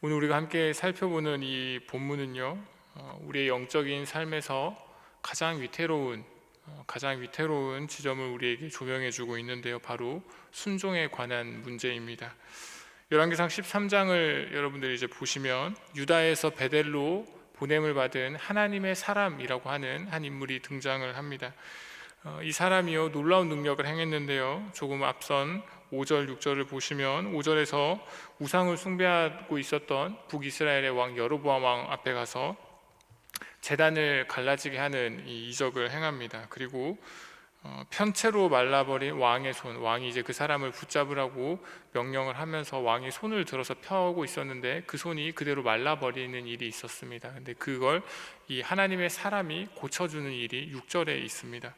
오늘 우리가 함께 살펴보는 이 본문은요, 우리의 영적인 삶에서 가장 위태로운 지점을 우리에게 조명해주고 있는데요, 바로 순종에 관한 문제입니다. 열왕기상 13장을 여러분들이 이제 보시면 유다에서 베델로 보냄을 받은 하나님의 사람이라고 하는 한 인물이 등장을 합니다. 이 사람이요, 놀라운 능력을 행했는데요, 조금 앞선 5절, 6절을 보시면 5절에서 우상을 숭배하고 있었던 북이스라엘의 왕 여로보암 왕 앞에 가서 제단을 갈라지게 하는 이 이적을 행합니다. 그리고 편채로 말라버린 왕의 손, 왕이 이제 그 사람을 붙잡으라고 명령을 하면서 왕이 손을 들어서 펴고 있었는데 그 손이 그대로 말라버리는 일이 있었습니다. 근데 그걸 이 하나님의 사람이 고쳐주는 일이 6절에 있습니다.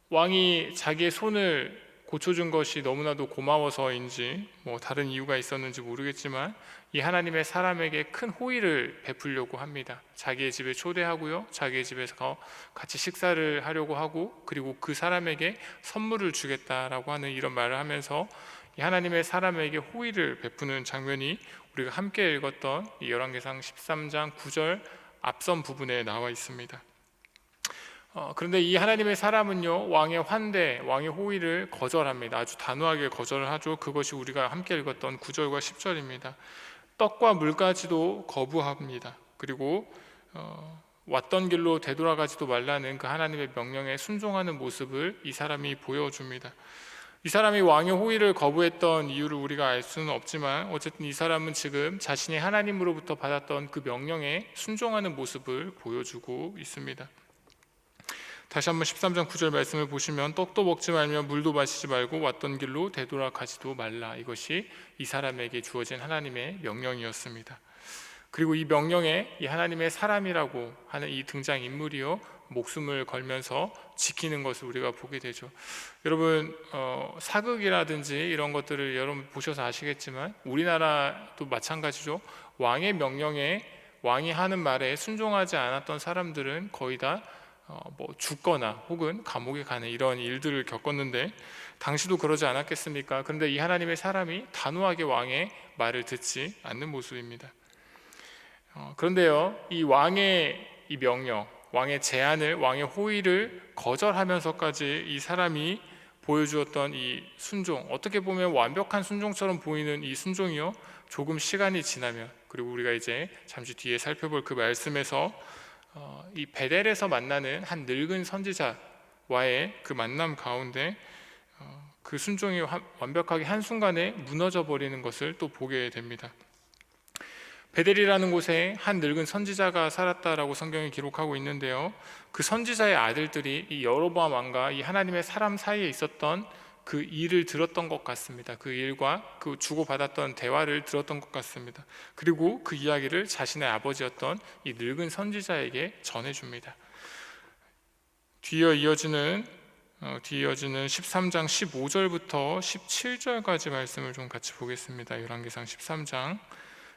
왕이 자기의 손을 고쳐준 것이 너무나도 고마워서인지 다른 이유가 있었는지 모르겠지만 이 하나님의 사람에게 큰 호의를 베풀려고 합니다. 자기의 집에 초대하고요, 자기의 집에서 같이 식사를 하려고 하고, 그리고 그 사람에게 선물을 주겠다라고 하는 이런 말을 하면서 이 하나님의 사람에게 호의를 베푸는 장면이 우리가 함께 읽었던 이 열왕기상 13장 9절 앞선 부분에 나와 있습니다. 그런데 이 하나님의 사람은요, 왕의 환대, 왕의 호의를 거절합니다. 아주 단호하게 거절을 하죠. 그것이 우리가 함께 읽었던 9절과 10절입니다. 떡과 물까지도 거부합니다. 그리고 왔던 길로 되돌아가지도 말라는 그 하나님의 명령에 순종하는 모습을 이 사람이 보여줍니다. 이 사람이 왕의 호의를 거부했던 이유를 우리가 알 수는 없지만 어쨌든 이 사람은 지금 자신이 하나님으로부터 받았던 그 명령에 순종하는 모습을 보여주고 있습니다. 다시 한번 13장 9절 말씀을 보시면 떡도 먹지 말며 물도 마시지 말고 왔던 길로 되돌아가지도 말라. 이것이 이 사람에게 주어진 하나님의 명령이었습니다. 그리고 이 명령에 이 하나님의 사람이라고 하는 이 등장인물이요, 목숨을 걸면서 지키는 것을 우리가 보게 되죠. 여러분, 사극이라든지 이런 것들을 여러분 보셔서 아시겠지만 우리나라도 마찬가지죠. 왕의 명령에, 왕이 하는 말에 순종하지 않았던 사람들은 거의 다 죽거나 혹은 감옥에 가는 이런 일들을 겪었는데 당시도 그러지 않았겠습니까? 그런데 이 하나님의 사람이 단호하게 왕의 말을 듣지 않는 모습입니다. 그런데요, 이 왕의 이 명령, 왕의 제안을, 왕의 호의를 거절하면서까지 이 사람이 보여주었던 이 순종, 어떻게 보면 완벽한 순종처럼 보이는 이 순종이요, 조금 시간이 지나면, 그리고 우리가 이제 잠시 뒤에 살펴볼 그 말씀에서 이 베델에서 만나는 한 늙은 선지자와의 그 만남 가운데 그 순종이 완벽하게 한순간에 무너져 버리는 것을 또 보게 됩니다. 베델이라는 곳에 한 늙은 선지자가 살았다라고 성경이 기록하고 있는데요, 그 선지자의 아들들이 이 여로보암 왕과 이 하나님의 사람 사이에 있었던 그 일을 들었던 것 같습니다. 그 일과 그 주고받았던 대화를 들었던 것 같습니다. 그리고 그 이야기를 자신의 아버지였던 이 늙은 선지자에게 전해줍니다. 뒤에 이어지는 13장 15절부터 17절까지 말씀을 좀 같이 보겠습니다. 열왕기상 13장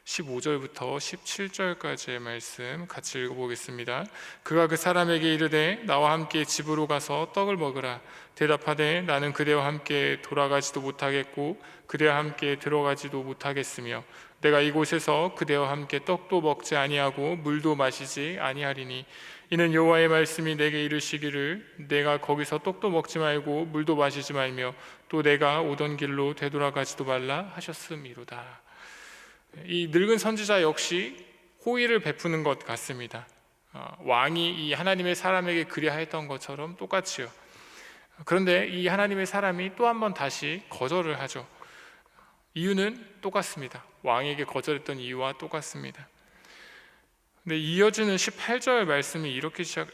15절부터 17절까지의 말씀 같이 읽어보겠습니다. 그가 그 사람에게 이르되 나와 함께 집으로 가서 떡을 먹으라. 대답하되 나는 그대와 함께 돌아가지도 못하겠고 그대와 함께 들어가지도 못하겠으며 내가 이곳에서 그대와 함께 떡도 먹지 아니하고 물도 마시지 아니하리니 이는 여호와의 말씀이 내게 이르시기를 내가 거기서 떡도 먹지 말고 물도 마시지 말며 또 내가 오던 길로 되돌아가지도 말라 하셨음이로다. 이 늙은 선지자 역시 호의를 베푸는 것 같습니다. 왕이 이 하나님의 사람에게 그리하였던 것처럼 똑같이요. 그런데 이 하나님의 사람이 또 한 번 다시 거절을 하죠. 이유는 똑같습니다. 왕에게 거절했던 이유와 똑같습니다. 근데 이어지는 18절 말씀이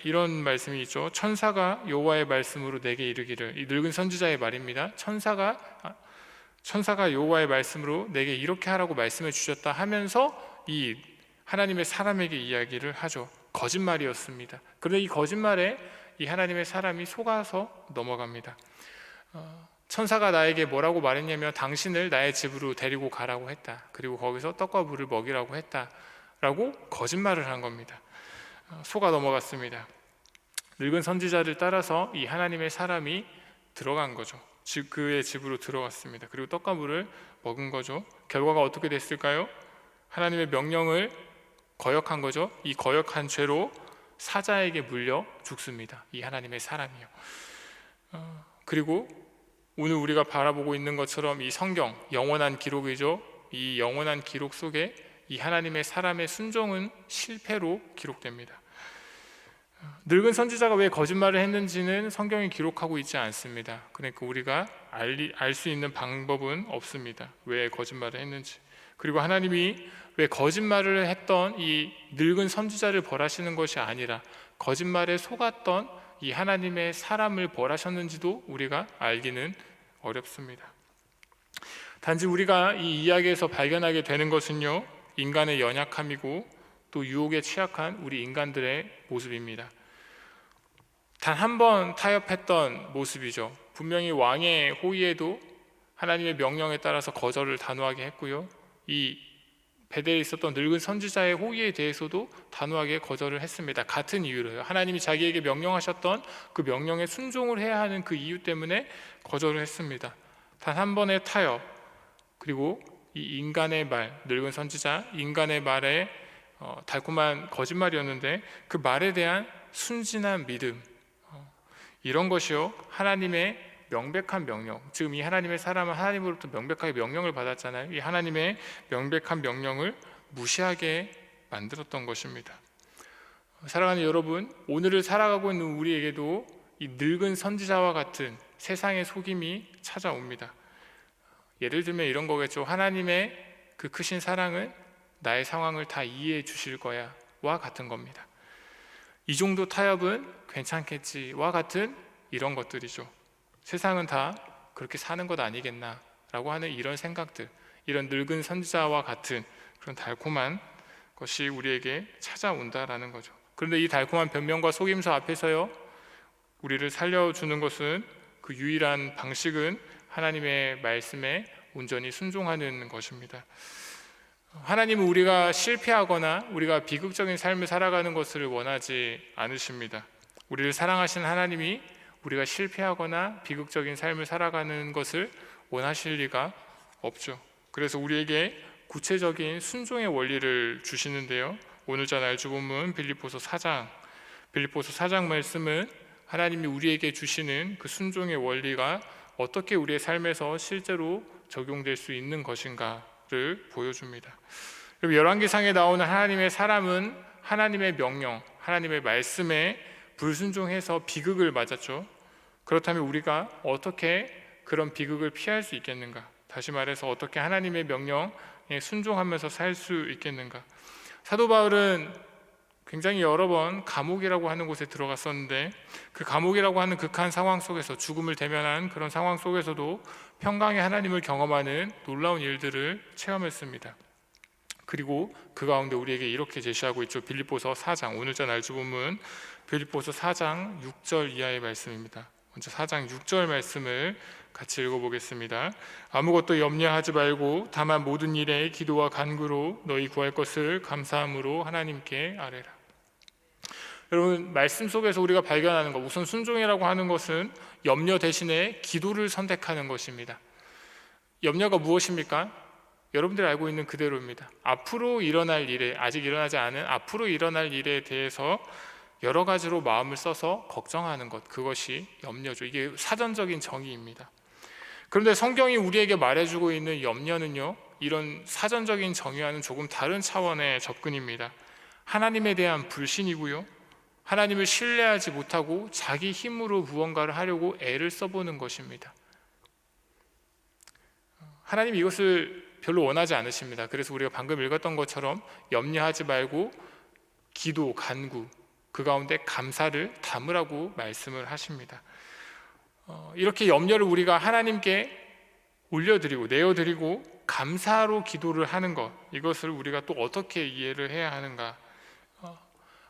이런 말씀이 있죠. 천사가 여호와의 말씀으로 내게 이르기를, 이 늙은 선지자의 말입니다. 천사가 여호와의 말씀으로 내게 이렇게 하라고 말씀해 주셨다 하면서 이 하나님의 사람에게 이야기를 하죠. 거짓말이었습니다. 그런데 이 거짓말에 이 하나님의 사람이 속아서 넘어갑니다. 천사가 나에게 뭐라고 말했냐면 당신을 나의 집으로 데리고 가라고 했다. 그리고 거기서 떡과 물을 먹이라고 했다 라고 거짓말을 한 겁니다. 속아 넘어갔습니다. 늙은 선지자를 따라서 이 하나님의 사람이 들어간 거죠. 그의 집으로 들어갔습니다. 그리고 떡과 물을 먹은 거죠. 결과가 어떻게 됐을까요? 하나님의 명령을 거역한 거죠. 이 거역한 죄로 사자에게 물려 죽습니다. 이 하나님의 사람이요. 그리고 오늘 우리가 바라보고 있는 것처럼 이 성경, 영원한 기록이죠. 이 영원한 기록 속에 이 하나님의 사람의 순종은 실패로 기록됩니다. 늙은 선지자가 왜 거짓말을 했는지는 성경이 기록하고 있지 않습니다. 그러니까 우리가 알 수 있는 방법은 없습니다. 왜 거짓말을 했는지. 그리고 하나님이 왜 거짓말을 했던 이 늙은 선지자를 벌하시는 것이 아니라 거짓말에 속았던 이 하나님의 사람을 벌하셨는지도 우리가 알기는 어렵습니다. 단지 우리가 이 이야기에서 발견하게 되는 것은요, 인간의 연약함이고 또 유혹에 취약한 우리 인간들의 모습입니다. 단 한 번 타협했던 모습이죠. 분명히 왕의 호의에도 하나님의 명령에 따라서 거절을 단호하게 했고요, 이 베델에 있었던 늙은 선지자의 호의에 대해서도 단호하게 거절을 했습니다. 같은 이유로요. 하나님이 자기에게 명령하셨던 그 명령에 순종을 해야 하는 그 이유 때문에 거절을 했습니다. 단 한 번의 타협, 그리고 이 인간의 말, 늙은 선지자 인간의 말에 달콤한 거짓말이었는데 그 말에 대한 순진한 믿음, 이런 것이요, 하나님의 명백한 명령, 지금 이 하나님의 사람은 하나님으로부터 명백하게 명령을 받았잖아요. 이 하나님의 명백한 명령을 무시하게 만들었던 것입니다. 사랑하는 여러분, 오늘을 살아가고 있는 우리에게도 이 늙은 선지자와 같은 세상의 속임이 찾아옵니다. 예를 들면 이런 거겠죠. 하나님의 그 크신 사랑은 나의 상황을 다 이해해 주실 거야 와 같은 겁니다. 이 정도 타협은 괜찮겠지와 같은 이런 것들이죠. 세상은 다 그렇게 사는 것 아니겠나 라고 하는 이런 생각들, 이런 늙은 선지자와 같은 그런 달콤한 것이 우리에게 찾아온다라는 거죠. 그런데 이 달콤한 변명과 속임수 앞에서요, 우리를 살려주는 것은, 그 유일한 방식은 하나님의 말씀에 온전히 순종하는 것입니다. 하나님은 우리가 실패하거나 우리가 비극적인 삶을 살아가는 것을 원하지 않으십니다. 우리를 사랑하시는 하나님이 우리가 실패하거나 비극적인 삶을 살아가는 것을 원하실 리가 없죠. 그래서 우리에게 구체적인 순종의 원리를 주시는데요, 오늘 전 알주 본문 빌립보서 4장 말씀은 하나님이 우리에게 주시는 그 순종의 원리가 어떻게 우리의 삶에서 실제로 적용될 수 있는 것인가를 보여줍니다. 열왕기상에 나오는 하나님의 사람은 하나님의 명령, 하나님의 말씀에 불순종해서 비극을 맞았죠. 그렇다면 우리가 어떻게 그런 비극을 피할 수 있겠는가? 다시 말해서 어떻게 하나님의 명령에 순종하면서 살 수 있겠는가? 사도 바울은 굉장히 여러 번 감옥이라고 하는 곳에 들어갔었는데, 그 감옥이라고 하는 극한 상황 속에서, 죽음을 대면한 그런 상황 속에서도 평강의 하나님을 경험하는 놀라운 일들을 체험했습니다. 그리고 그 가운데 우리에게 이렇게 제시하고 있죠. 빌립보서 4장, 오늘 전 알주 본문 빌립보서 4장 6절 이하의 말씀입니다. 먼저 4장 6절 말씀을 같이 읽어보겠습니다. 아무것도 염려하지 말고 다만 모든 일에 기도와 간구로 너희 구할 것을 감사함으로 하나님께 아뢰라. 여러분, 말씀 속에서 우리가 발견하는 것, 우선 순종이라고 하는 것은 염려 대신에 기도를 선택하는 것입니다. 염려가 무엇입니까? 여러분들이 알고 있는 그대로입니다. 앞으로 일어날 일에, 아직 일어나지 않은 앞으로 일어날 일에 대해서 여러 가지로 마음을 써서 걱정하는 것, 그것이 염려죠. 이게 사전적인 정의입니다. 그런데 성경이 우리에게 말해주고 있는 염려는요, 이런 사전적인 정의와는 조금 다른 차원의 접근입니다. 하나님에 대한 불신이고요, 하나님을 신뢰하지 못하고 자기 힘으로 무언가를 하려고 애를 써보는 것입니다. 하나님이 이것을 별로 원하지 않으십니다. 그래서 우리가 방금 읽었던 것처럼 염려하지 말고 기도, 간구, 그 가운데 감사를 담으라고 말씀을 하십니다. 이렇게 염려를 우리가 하나님께 올려드리고 내어드리고 감사로 기도를 하는 것, 이것을 우리가 또 어떻게 이해를 해야 하는가?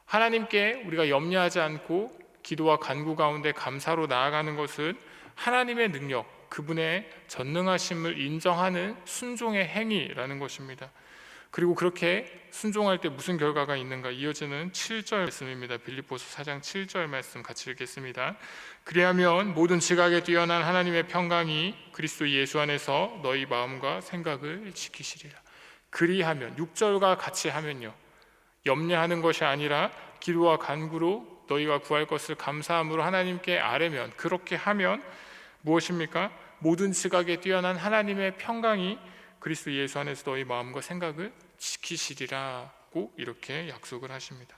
하나님께 우리가 염려하지 않고 기도와 간구 가운데 감사로 나아가는 것은 하나님의 능력, 그분의 전능하심을 인정하는 순종의 행위라는 것입니다. 그리고 그렇게 순종할 때 무슨 결과가 있는가? 이어지는 7절 말씀입니다. 빌립보서 4장 7절 말씀 같이 읽겠습니다. 그리하면 모든 지각에 뛰어난 하나님의 평강이 그리스도 예수 안에서 너희 마음과 생각을 지키시리라. 그리하면, 6절과 같이 하면요, 염려하는 것이 아니라 기도와 간구로 너희가 구할 것을 감사함으로 하나님께 아뢰면, 그렇게 하면 무엇입니까? 모든 지각에 뛰어난 하나님의 평강이 그리스도 예수 안에서 너희 마음과 생각을 지키시리라고 이렇게 약속을 하십니다.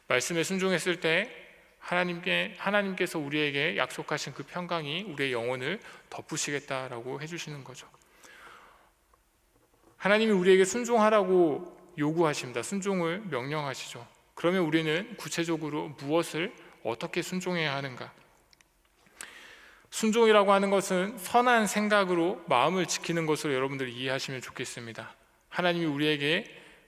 말씀에 순종했을 때 하나님께서 우리에게 약속하신 그 평강이 우리의 영혼을 덮으시겠다라고 해주시는 거죠. 하나님이 우리에게 순종하라고 요구하십니다. 순종을 명령하시죠. 그러면 우리는 구체적으로 무엇을 어떻게 순종해야 하는가? 순종이라고 하는 것은 선한 생각으로 마음을 지키는 것으로 여러분들이 이해하시면 좋겠습니다. 하나님이 우리에게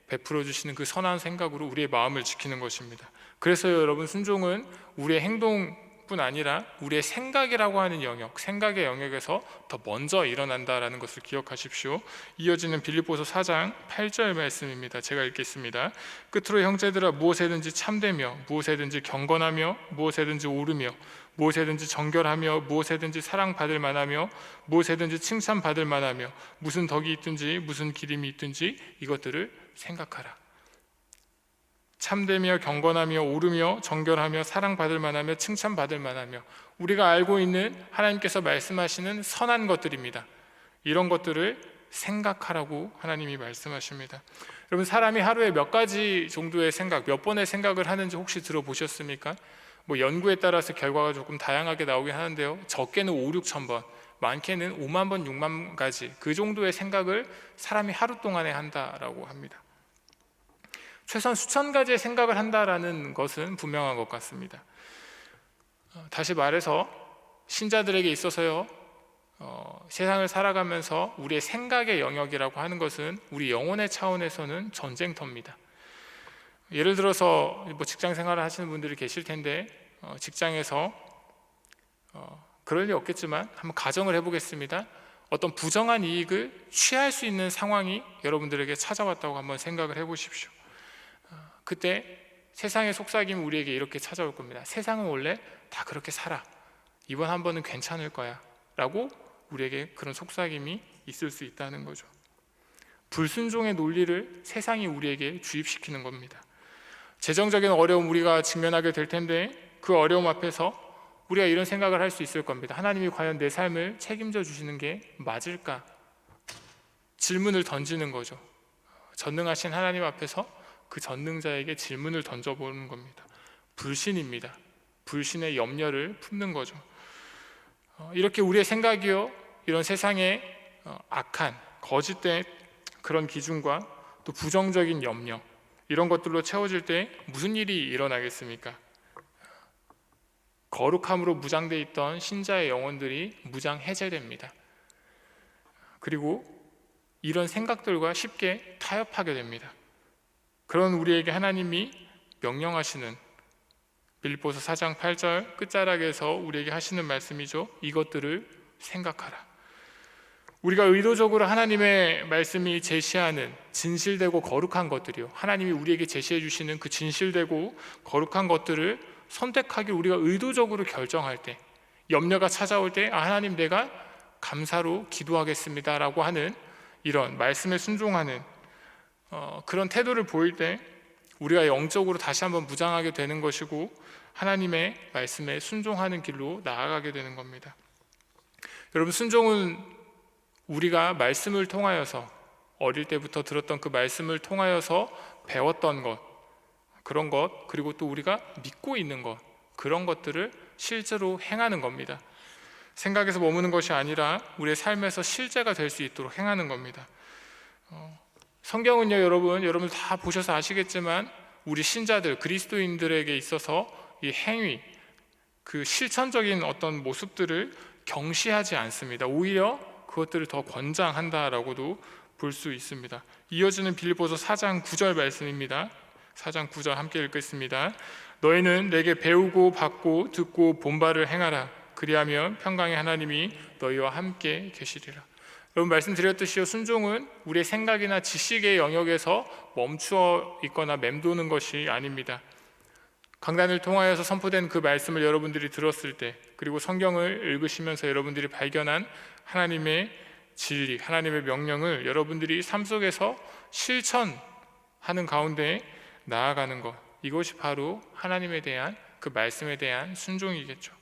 베풀어 주시는 그 선한 생각으로 우리의 마음을 지키는 것입니다. 그래서 여러분, 순종은 우리의 행동뿐 아니라 우리의 생각이라고 하는 영역, 생각의 영역에서 더 먼저 일어난다라는 것을 기억하십시오. 이어지는 빌립보서 4장 8절 말씀입니다. 제가 읽겠습니다. 끝으로 형제들아, 무엇에든지 참되며, 무엇에든지 경건하며, 무엇에든지 오르며, 무엇에든지 정결하며, 무엇에든지 사랑받을 만하며, 무엇에든지 칭찬받을 만하며, 무슨 덕이 있든지 무슨 기림이 있든지 이것들을 생각하라. 참되며 경건하며 오르며 정결하며 사랑받을 만하며 칭찬받을 만하며, 우리가 알고 있는 하나님께서 말씀하시는 선한 것들입니다. 이런 것들을 생각하라고 하나님이 말씀하십니다. 여러분, 사람이 하루에 몇 가지 정도의 생각, 몇 번의 생각을 하는지 혹시 들어보셨습니까? 연구에 따라서 결과가 조금 다양하게 나오긴 하는데요, 적게는 5, 6천 번, 많게는 5만 번, 6만 가지, 그 정도의 생각을 사람이 하루 동안에 한다라고 합니다. 최소한 수천 가지의 생각을 한다라는 것은 분명한 것 같습니다. 다시 말해서 신자들에게 있어서요, 세상을 살아가면서 우리의 생각의 영역이라고 하는 것은 우리 영혼의 차원에서는 전쟁터입니다. 예를 들어서 직장 생활을 하시는 분들이 계실 텐데, 직장에서 그럴 리 없겠지만 한번 가정을 해보겠습니다. 어떤 부정한 이익을 취할 수 있는 상황이 여러분들에게 찾아왔다고 한번 생각을 해보십시오. 그때 세상의 속삭임이 우리에게 이렇게 찾아올 겁니다. 세상은 원래 다 그렇게 살아, 이번 한 번은 괜찮을 거야 라고 우리에게 그런 속삭임이 있을 수 있다는 거죠. 불순종의 논리를 세상이 우리에게 주입시키는 겁니다. 재정적인 어려움 우리가 직면하게 될 텐데, 그 어려움 앞에서 우리가 이런 생각을 할 수 있을 겁니다. 하나님이 과연 내 삶을 책임져 주시는 게 맞을까? 질문을 던지는 거죠. 전능하신 하나님 앞에서 그 전능자에게 질문을 던져보는 겁니다. 불신입니다. 불신의 염려를 품는 거죠. 이렇게 우리의 생각이요, 이런 세상의 악한 거짓된 그런 기준과 또 부정적인 염려, 이런 것들로 채워질 때 무슨 일이 일어나겠습니까? 거룩함으로 무장되어 있던 신자의 영혼들이 무장 해제됩니다. 그리고 이런 생각들과 쉽게 타협하게 됩니다. 그런 우리에게 하나님이 명령하시는, 빌립보서 4장 8절 끝자락에서 우리에게 하시는 말씀이죠. 이것들을 생각하라. 우리가 의도적으로 하나님의 말씀이 제시하는 진실되고 거룩한 것들이요, 하나님이 우리에게 제시해 주시는 그 진실되고 거룩한 것들을 선택하길 우리가 의도적으로 결정할 때, 염려가 찾아올 때 하나님, 내가 감사로 기도하겠습니다 라고 하는 이런 말씀에 순종하는 그런 태도를 보일 때 우리가 영적으로 다시 한번 무장하게 되는 것이고, 하나님의 말씀에 순종하는 길로 나아가게 되는 겁니다. 여러분, 순종은 우리가 말씀을 통하여서, 어릴 때부터 들었던 그 말씀을 통하여서 배웠던 것, 그런 것, 그리고 또 우리가 믿고 있는 것, 그런 것들을 실제로 행하는 겁니다. 생각에서 머무는 것이 아니라 우리의 삶에서 실제가 될 수 있도록 행하는 겁니다. 성경은요, 여러분 다 보셔서 아시겠지만 우리 신자들, 그리스도인들에게 있어서 이 행위, 그 실천적인 어떤 모습들을 경시하지 않습니다. 오히려 그것들을 더 권장한다라고도 볼 수 있습니다. 이어지는 빌립보서 4장 9절 말씀입니다. 4장 9절 함께 읽겠습니다. 너희는 내게 배우고 받고 듣고 본바를 행하라. 그리하면 평강의 하나님이 너희와 함께 계시리라. 여러분, 말씀드렸듯이요, 순종은 우리의 생각이나 지식의 영역에서 멈추어 있거나 맴도는 것이 아닙니다. 강단을 통하여서 선포된 그 말씀을 여러분들이 들었을 때, 그리고 성경을 읽으시면서 여러분들이 발견한 하나님의 진리, 하나님의 명령을 여러분들이 삶 속에서 실천하는 가운데 나아가는 것, 이것이 바로 하나님에 대한 그 말씀에 대한 순종이겠죠.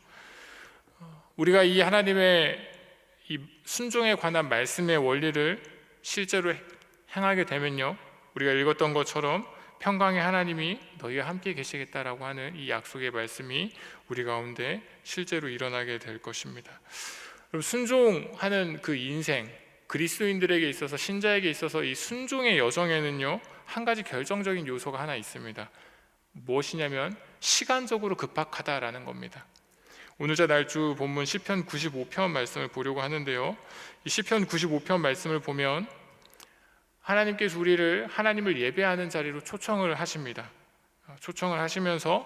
우리가 이 하나님의 이 순종에 관한 말씀의 원리를 실제로 행하게 되면요, 우리가 읽었던 것처럼 평강의 하나님이 너희와 함께 계시겠다라고 하는 이 약속의 말씀이 우리 가운데 실제로 일어나게 될 것입니다. 그럼 순종하는 그 인생, 그리스도인들에게 있어서, 신자에게 있어서 이 순종의 여정에는요, 한 가지 결정적인 요소가 하나 있습니다. 무엇이냐면 시간적으로 급박하다라는 겁니다. 오늘자 날주 본문 시편 95편 말씀을 보려고 하는데요, 이 시편 95편 말씀을 보면 하나님께서 우리를 하나님을 예배하는 자리로 초청을 하십니다. 초청을 하시면서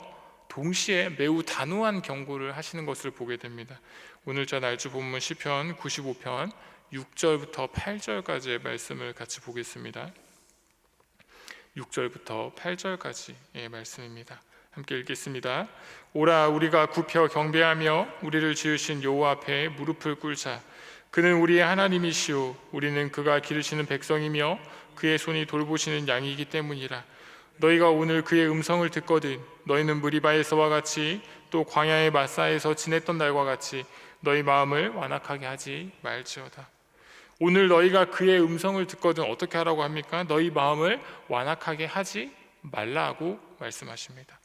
동시에 매우 단호한 경고를 하시는 것을 보게 됩니다. 오늘자 날주 본문 시편 95편 6절부터 8절까지의 말씀을 같이 보겠습니다. 6절부터 8절까지의 말씀입니다. 함께 읽겠습니다. 오라, 우리가 굽혀 경배하며 우리를 지으신 여호와 앞에 무릎을 꿇자. 그는 우리의 하나님이시오. 우리는 그가 기르시는 백성이며 그의 손이 돌보시는 양이기 때문이라. 너희가 오늘 그의 음성을 듣거든 너희는 무리바에서와 같이 또 광야의 마사에서 지냈던 날과 같이 너희 마음을 완악하게 하지 말지어다. 오늘 너희가 그의 음성을 듣거든 어떻게 하라고 합니까? 너희 마음을 완악하게 하지 말라고 말씀하십니다.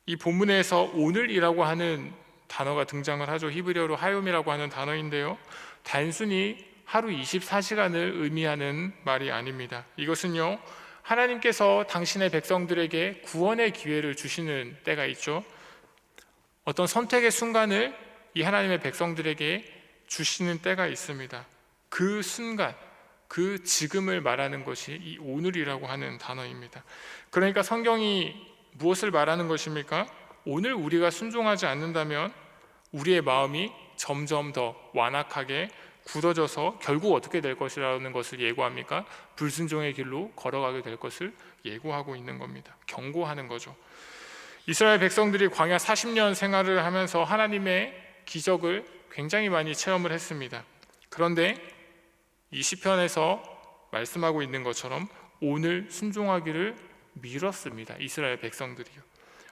이 본문에서 오늘이라고 하는 단어가 등장을 하죠. 히브리어로 하욤이라고 하는 단어인데요, 단순히 하루 24시간을 의미하는 말이 아닙니다. 이것은요, 하나님께서 당신의 백성들에게 구원의 기회를 주시는 때가 있죠. 어떤 선택의 순간을 이 하나님의 백성들에게 주시는 때가 있습니다. 그 순간, 그 지금을 말하는 것이 이 오늘이라고 하는 단어입니다. 그러니까 성경이 무엇을 말하는 것입니까? 오늘 우리가 순종하지 않는다면 우리의 마음이 점점 더 완악하게 굳어져서 결국 어떻게 될 것이라는 것을 예고합니까? 불순종의 길로 걸어가게 될 것을 예고하고 있는 겁니다. 경고하는 거죠. 이스라엘 백성들이 광야 40년 생활을 하면서 하나님의 기적을 굉장히 많이 체험을 했습니다. 그런데 이 시편에서 말씀하고 있는 것처럼 오늘 순종하기를 미뤘습니다. 이스라엘 백성들이요,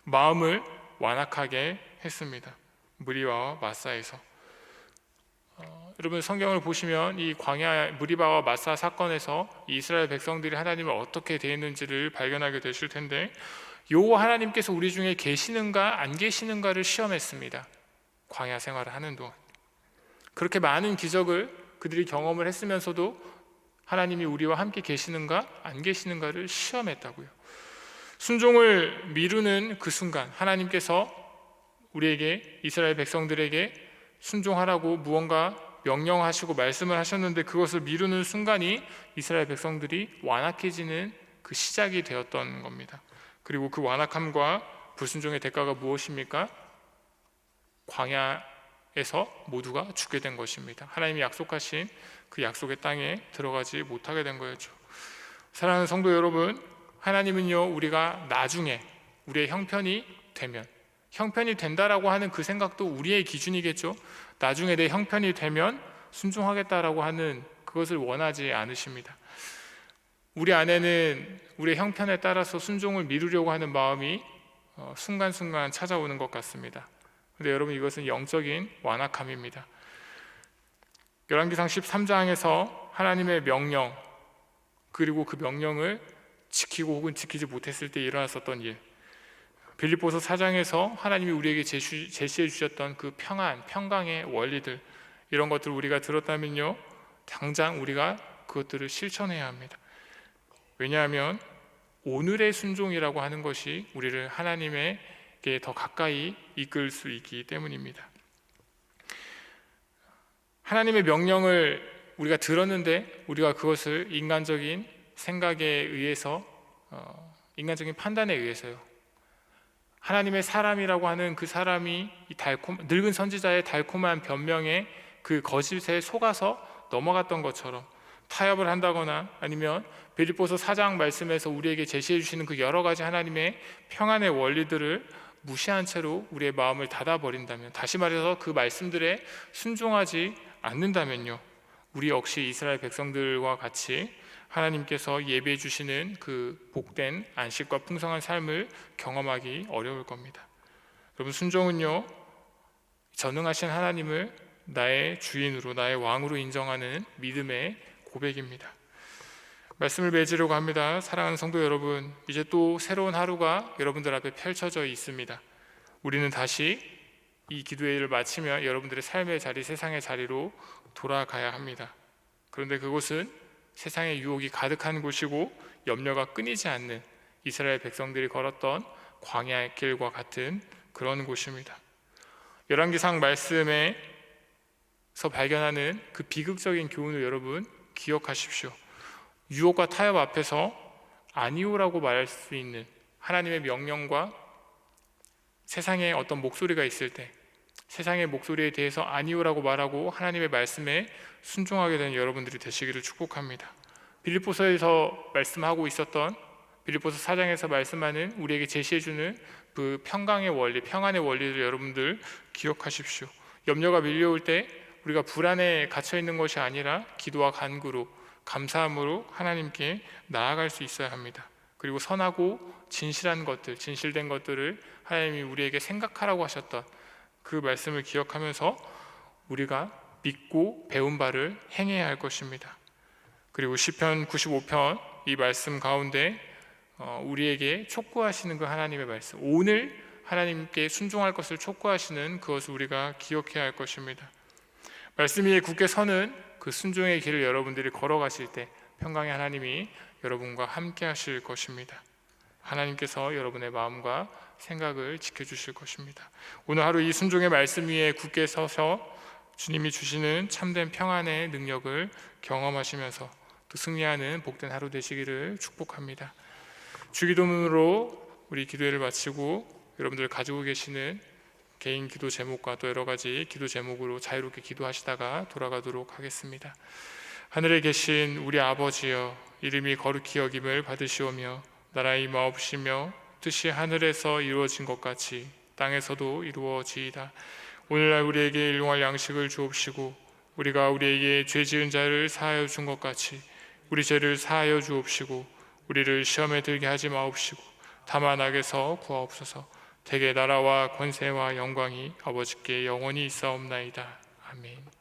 마음을 완악하게 했습니다. 무리바와 마사에서. 여러분 성경을 보시면 이 광야 무리바와 마사 사건에서 이스라엘 백성들이 하나님을 어떻게 대했는지를 발견하게 되실 텐데, 여호와 하나님께서 우리 중에 계시는가 안 계시는가를 시험했습니다. 광야 생활을 하는 동안 그렇게 많은 기적을 그들이 경험을 했으면서도 하나님이 우리와 함께 계시는가 안 계시는가를 시험했다고요. 순종을 미루는 그 순간 하나님께서 우리에게, 이스라엘 백성들에게 순종하라고 무언가 명령하시고 말씀을 하셨는데 그것을 미루는 순간이 이스라엘 백성들이 완악해지는 그 시작이 되었던 겁니다. 그리고 그 완악함과 불순종의 대가가 무엇입니까? 광야에서 모두가 죽게 된 것입니다. 하나님이 약속하신 그 약속의 땅에 들어가지 못하게 된 거였죠. 사랑하는 성도 여러분, 하나님은요, 우리가 나중에 우리의 형편이 되면, 형편이 된다라고 하는 그 생각도 우리의 기준이겠죠. 나중에 내 형편이 되면 순종하겠다라고 하는 그것을 원하지 않으십니다. 우리 안에는 우리의 형편에 따라서 순종을 미루려고 하는 마음이 순간순간 찾아오는 것 같습니다. 그런데 여러분, 이것은 영적인 완악함입니다. 열왕기상 13장에서 하나님의 명령, 그리고 그 명령을 지키고 혹은 지키지 못했을 때 일어났었던 일, 빌립보서 4장에서 하나님이 우리에게 제시해 주셨던 그 평강의 원리들, 이런 것들을 우리가 들었다면요, 당장 우리가 그것들을 실천해야 합니다. 왜냐하면 오늘의 순종이라고 하는 것이 우리를 하나님에게 더 가까이 이끌 수 있기 때문입니다. 하나님의 명령을 우리가 들었는데 우리가 그것을 인간적인 생각에 의해서, 인간적인 판단에 의해서요, 하나님의 사람이라고 하는 그 사람이 이 늙은 선지자의 달콤한 변명에 그 거짓에 속아서 넘어갔던 것처럼 타협을 한다거나, 아니면 빌립보서 4장 말씀에서 우리에게 제시해 주시는 그 여러 가지 하나님의 평안의 원리들을 무시한 채로 우리의 마음을 닫아버린다면, 다시 말해서 그 말씀들에 순종하지 않는다면요, 우리 역시 이스라엘 백성들과 같이 하나님께서 예비해 주시는 그 복된 안식과 풍성한 삶을 경험하기 어려울 겁니다. 여러분, 순종은요, 전능하신 하나님을 나의 주인으로, 나의 왕으로 인정하는 믿음의 고백입니다. 말씀을 맺으려고 합니다. 사랑하는 성도 여러분, 이제 또 새로운 하루가 여러분들 앞에 펼쳐져 있습니다. 우리는 다시 이 기도회를 마치면 여러분들의 삶의 자리, 세상의 자리로 돌아가야 합니다. 그런데 그곳은 세상의 유혹이 가득한 곳이고 염려가 끊이지 않는 이스라엘 백성들이 걸었던 광야의 길과 같은 그런 곳입니다. 열왕기상 말씀에서 발견하는 그 비극적인 교훈을 여러분 기억하십시오. 유혹과 타협 앞에서 아니오라고 말할 수 있는 하나님의 명령과 세상의 어떤 목소리가 있을 때 세상의 목소리에 대해서 아니오라고 말하고 하나님의 말씀에 순종하게 되는 여러분들이 되시기를 축복합니다. 빌립보서에서 말씀하고 있었던 빌립보서 4장에서 말씀하는 우리에게 제시해주는 그 평강의 원리, 평안의 원리를 여러분들 기억하십시오. 염려가 밀려올 때 우리가 불안에 갇혀있는 것이 아니라 기도와 간구로, 감사함으로 하나님께 나아갈 수 있어야 합니다. 그리고 선하고 진실한 것들, 진실된 것들을 하나님이 우리에게 생각하라고 하셨던 그 말씀을 기억하면서 우리가 믿고 배운 바를 행해야 할 것입니다. 그리고 시편 95편 이 말씀 가운데 우리에게 촉구하시는 그 하나님의 말씀, 오늘 하나님께 순종할 것을 촉구하시는 그것을 우리가 기억해야 할 것입니다. 말씀 위에 굳게 서는 그 순종의 길을 여러분들이 걸어가실 때 평강의 하나님이 여러분과 함께 하실 것입니다. 하나님께서 여러분의 마음과 생각을 지켜주실 것입니다. 오늘 하루 이 순종의 말씀 위에 굳게 서서 주님이 주시는 참된 평안의 능력을 경험하시면서 또 승리하는 복된 하루 되시기를 축복합니다. 주기도문으로 우리 기도회를 마치고 여러분들 가지고 계시는 개인 기도 제목과 또 여러 가지 기도 제목으로 자유롭게 기도하시다가 돌아가도록 하겠습니다. 하늘에 계신 우리 아버지여, 이름이 거룩히 여김을 받으시오며 나라의 임하옵시며 뜻이 하늘에서 이루어진 것 같이 땅에서도 이루어지이다. 오늘날 우리에게 일용할 양식을 주옵시고 우리가 우리에게 죄 지은 자를 사하여 준 것 같이 우리 죄를 사하여 주옵시고 우리를 시험에 들게 하지 마옵시고 다만 악에서 구하옵소서. 대개 나라와 권세와 영광이 아버지께 영원히 있사옵나이다. 아멘.